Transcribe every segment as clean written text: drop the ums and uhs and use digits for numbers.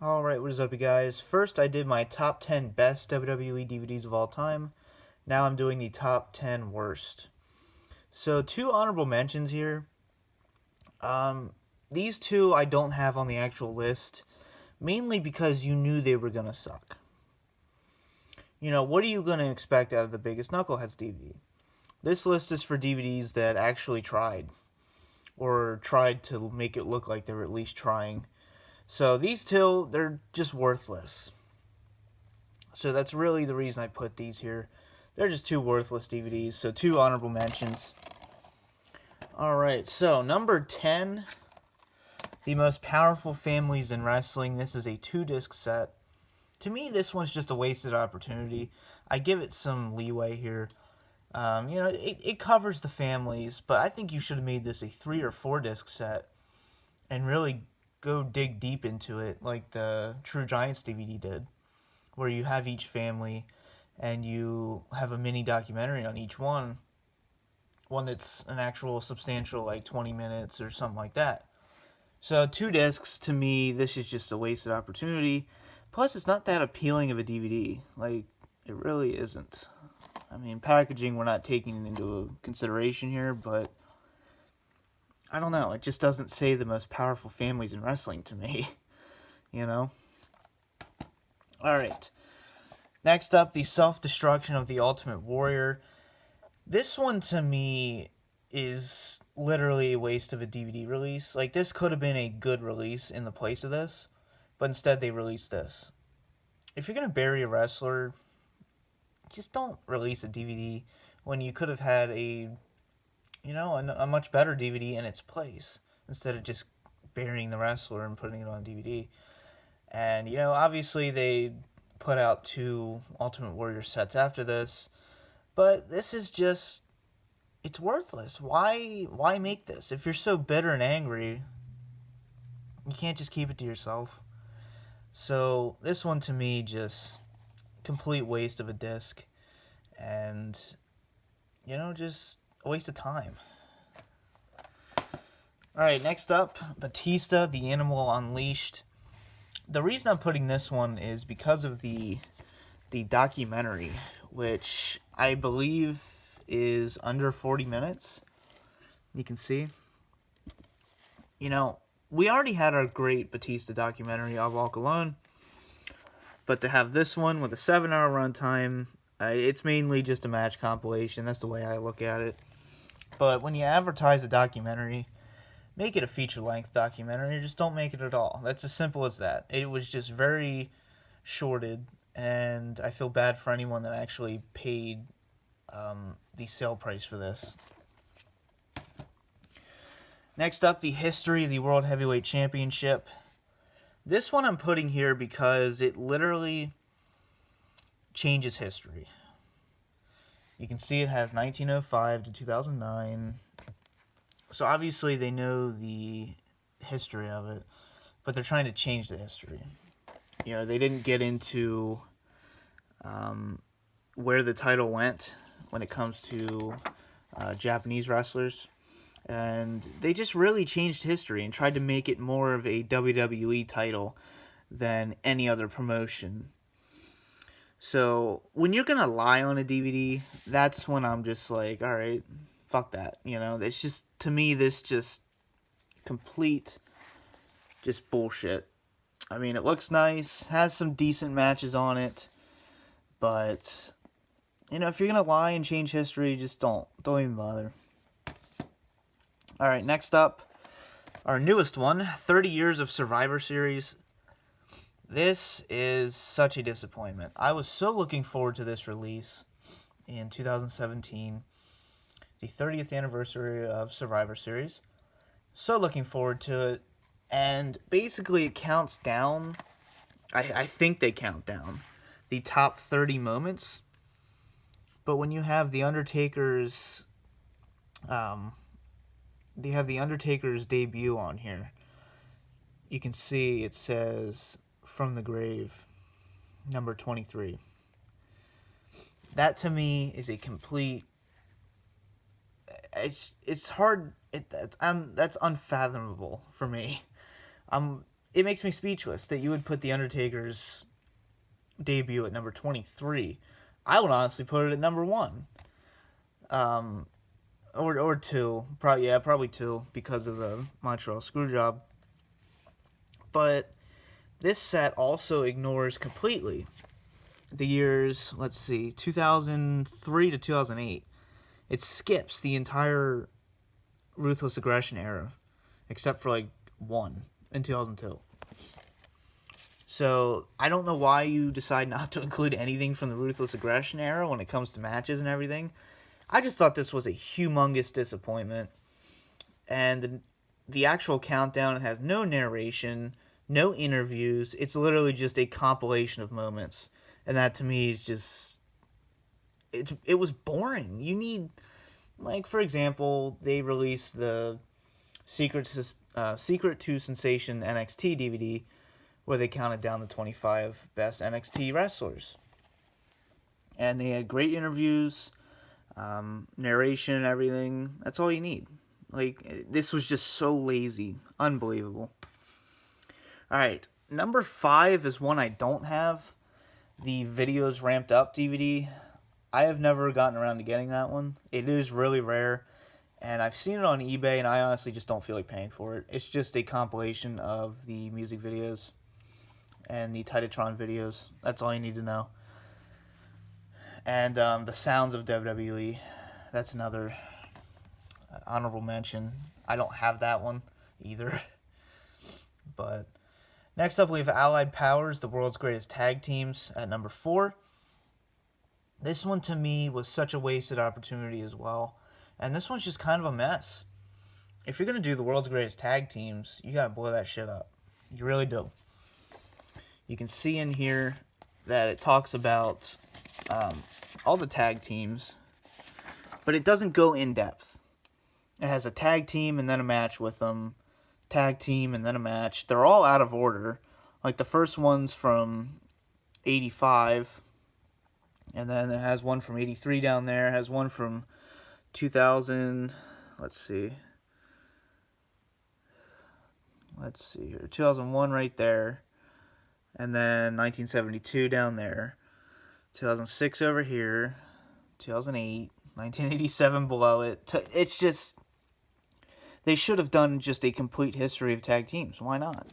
Alright, what is up, you guys? First, I did my top 10 best WWE DVDs of all time. Now I'm doing the top 10 worst. So, two honorable mentions here. These two I don't have on the actual list, mainly because you knew they were gonna suck. You know, what are you gonna expect out of the Biggest Knuckleheads DVD? This list is for DVDs that actually tried, or tried to make it look like they were at least trying. So these two, they're just worthless. So that's really the reason I put these here. They're just two worthless DVDs, so two honorable mentions. Alright, so number 10, The Most Powerful Families in Wrestling. This is a 2-disc set. To me, this one's just a wasted opportunity. I give it some leeway here. It covers the families, but I think you should have made this a 3 or 4-disc set and really go dig deep into it like the True Giants DVD did, where you have each family and you have a mini documentary on each one that's an actual substantial, like 20 minutes or something like that. So 2 discs, to me, this is just a wasted opportunity. Plus, it's not that appealing of a DVD. Like, it really isn't. I mean, packaging we're not taking into consideration here, but I don't know. It just doesn't say the most powerful families in wrestling to me, you know? Alright. Next up, The Self-Destruction of the Ultimate Warrior. This one, to me, is literally a waste of a DVD release. Like, this could have been a good release in the place of this, but instead they released this. If you're going to bury a wrestler, just don't release a DVD when you could have had a much better DVD in its place instead of just burying the wrestler and putting it on DVD. And, obviously they put out 2 Ultimate Warrior sets after this, but this is just, it's worthless. Why make this? If you're so bitter and angry, you can't just keep it to yourself. So this one, to me, just complete waste of a disc, and just a waste of time. Alright, next up, Batista, the Animal Unleashed. The reason I'm putting this one is because of the documentary, which I believe is under 40 minutes. You can see. We already had our great Batista documentary, I'll Walk Alone, but to have this one with a 7-hour runtime, it's mainly just a match compilation. That's the way I look at it. But when you advertise a documentary, make it a feature-length documentary, or just don't make it at all. That's as simple as that. It was just very shorted, and I feel bad for anyone that actually paid the sale price for this. Next up, the history of the World Heavyweight Championship. This one I'm putting here because it literally changes history. You can see it has 1905 to 2009. So obviously they know the history of it, but they're trying to change the history. They didn't get into where the title went when it comes to Japanese wrestlers. And they just really changed history and tried to make it more of a WWE title than any other promotion. So when you're going to lie on a DVD, that's when I'm just like, alright, fuck that. It's just, to me, this just complete just bullshit. I mean, it looks nice, has some decent matches on it, but, if you're going to lie and change history, just don't even bother. Alright, next up, our newest one, 30 Years of Survivor Series. This is such a disappointment. I was so looking forward to this release in 2017, the 30th anniversary of Survivor Series. So looking forward to it, and basically it counts down, I think they count down, the top 30 moments, but when you have The Undertaker's, they have The Undertaker's debut on here. You can see it says From the Grave, number 23. That to me is a complete. It's hard. That's unfathomable for me. it makes me speechless that you would put The Undertaker's debut at number 23. I would honestly put it at number 1. Or 2. Probably 2 because of the Montreal Screwjob. But this set also ignores completely the years, 2003 to 2008. It skips the entire Ruthless Aggression era, except for one in 2002. So I don't know why you decide not to include anything from the Ruthless Aggression era when it comes to matches and everything. I just thought this was a humongous disappointment. And the actual countdown has no narration, no interviews. It's literally just a compilation of moments. And that to me is just... It was boring. You need... for example, they released the Secret to Sensation NXT DVD where they counted down the 25 best NXT wrestlers. And they had great interviews, narration and everything. That's all you need. This was just so lazy. Unbelievable. Alright, number 5 is one I don't have. The Videos Ramped Up DVD. I have never gotten around to getting that one. It is really rare. And I've seen it on eBay, and I honestly just don't feel like paying for it. It's just a compilation of the music videos and the Titatron videos. That's all you need to know. And the Sounds of WWE. That's another honorable mention. I don't have that one either. But next up, we have Allied Powers, the World's Greatest Tag Teams, at number 4. This one, to me, was such a wasted opportunity as well. And this one's just kind of a mess. If you're going to do the World's Greatest Tag Teams, you got to blow that shit up. You really do. You can see in here that it talks about all the tag teams, but it doesn't go in depth. It has a tag team and then a match with them. Tag team and then a match. They're all out of order. The first one's from 85. And then it has one from 83 down there. It has one from 2000. Let's see here. 2001 right there. And then 1972 down there. 2006 over here. 2008. 1987 below it. It's just... They should have done just a complete history of tag teams. Why not?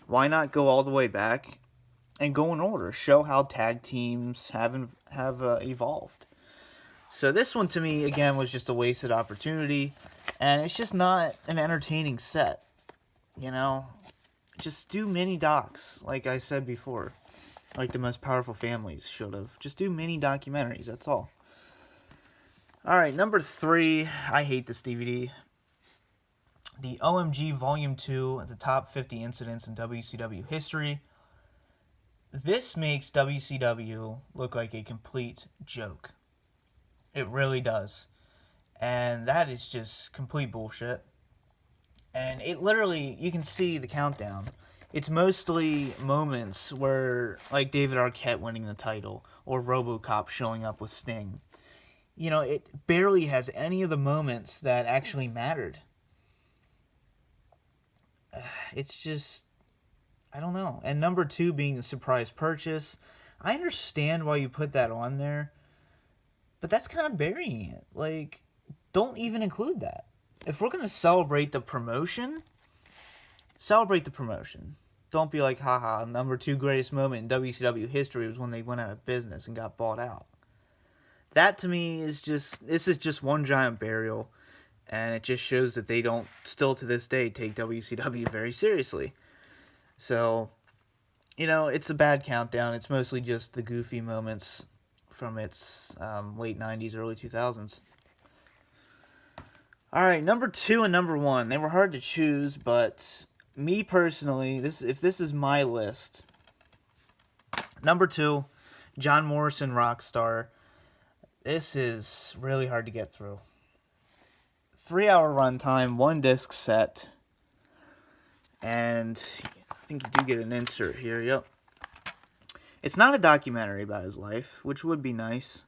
Why not go all the way back and go in order? Show how tag teams have evolved. So this one, to me, again, was just a wasted opportunity. And it's just not an entertaining set. Just do mini docs, like I said before. Like the Most Powerful Families should have. Just do mini documentaries, that's all. Alright, number 3. I hate this DVD. The OMG Volume 2, the top 50 incidents in WCW history. This makes WCW look like a complete joke. It really does. And that is just complete bullshit. And it literally, you can see the countdown. It's mostly moments where, David Arquette winning the title, or RoboCop showing up with Sting. It barely has any of the moments that actually mattered. It's just, I don't know. And number 2 being the surprise purchase. I understand why you put that on there, but that's kind of burying it. Don't even include that. If we're going to celebrate the promotion, celebrate the promotion. Don't be like, haha, number 2 greatest moment in WCW history was when they went out of business and got bought out. That to me is this is just one giant burial. And it just shows that they don't, still to this day, take WCW very seriously. So, it's a bad countdown. It's mostly just the goofy moments from its late 90s, early 2000s. Alright, number 2 and number 1. They were hard to choose, but me personally, if this is my list. Number 2, John Morrison, Rockstar. This is really hard to get through. 3-hour runtime, 1 disc set, and I think you do get an insert here, yep. It's not a documentary about his life, which would be nice.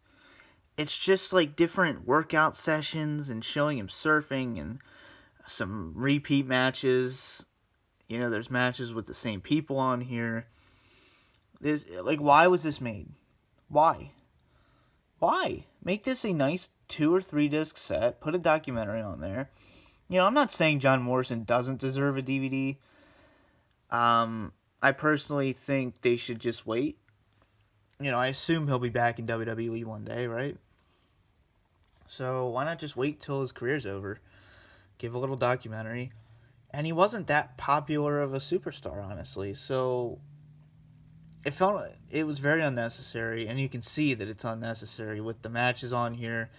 It's just different workout sessions and showing him surfing and some repeat matches. You know, there's matches with the same people on here. There's, like, why was this made? Why? Why? Make this a nice 2 or 3 disc set. Put a documentary on there. You know, I'm not saying John Morrison doesn't deserve a DVD. I personally think they should just wait. You know, I assume he'll be back in WWE one day, right? So why not just wait till his career's over? Give a little documentary. And he wasn't that popular of a superstar, honestly. So it was very unnecessary, and you can see that it's unnecessary with the matches on here.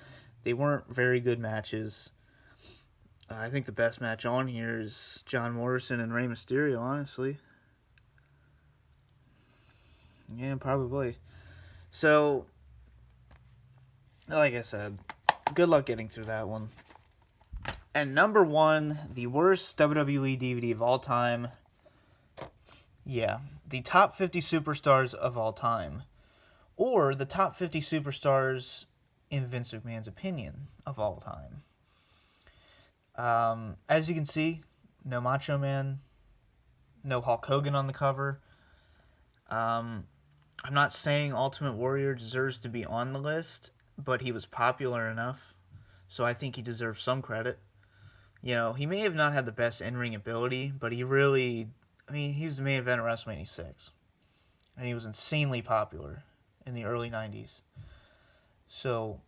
They weren't very good matches. I think the best match on here is John Morrison and Rey Mysterio, honestly. Yeah, probably. So, like I said, good luck getting through that one. And number 1, the worst WWE DVD of all time. Yeah, the top 50 superstars of all time. Or the top 50 superstars, in Vince McMahon's opinion, of all time. As you can see, no Macho Man, no Hulk Hogan on the cover. I'm not saying Ultimate Warrior deserves to be on the list, but he was popular enough, so I think he deserves some credit. You know, he may have not had the best in-ring ability, but he really, he was the main event of WrestleMania 6. And he was insanely popular in the early 90s. So,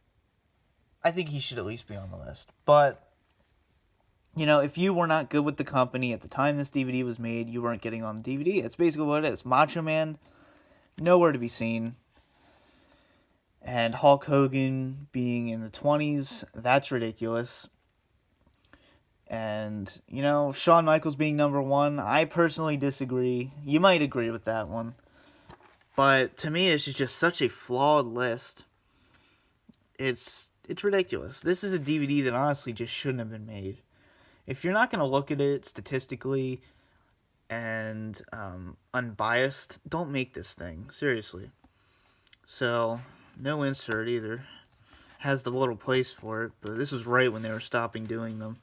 I think he should at least be on the list. But, you know, if you were not good with the company at the time this DVD was made, you weren't getting on the DVD. That's basically what it is. Macho Man, nowhere to be seen. And Hulk Hogan being in the 20s, that's ridiculous. And, you know, Shawn Michaels being number 1, I personally disagree. You might agree with that one. But to me, it's just such a flawed list. It's ridiculous. This is a DVD that honestly just shouldn't have been made. If you're not going to look at it statistically and unbiased, don't make this thing. Seriously. So, no insert either. Has the little place for it, but this was right when they were stopping doing them.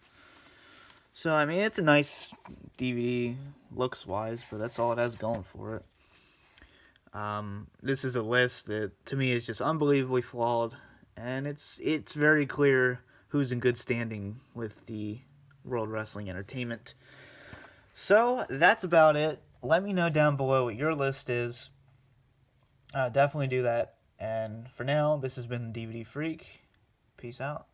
So, it's a nice DVD, looks-wise, but that's all it has going for it. This is a list that, to me, is just unbelievably flawed, and it's very clear who's in good standing with the World Wrestling Entertainment. So, that's about it. Let me know down below what your list is. Definitely do that. And for now, this has been DVD Freak. Peace out.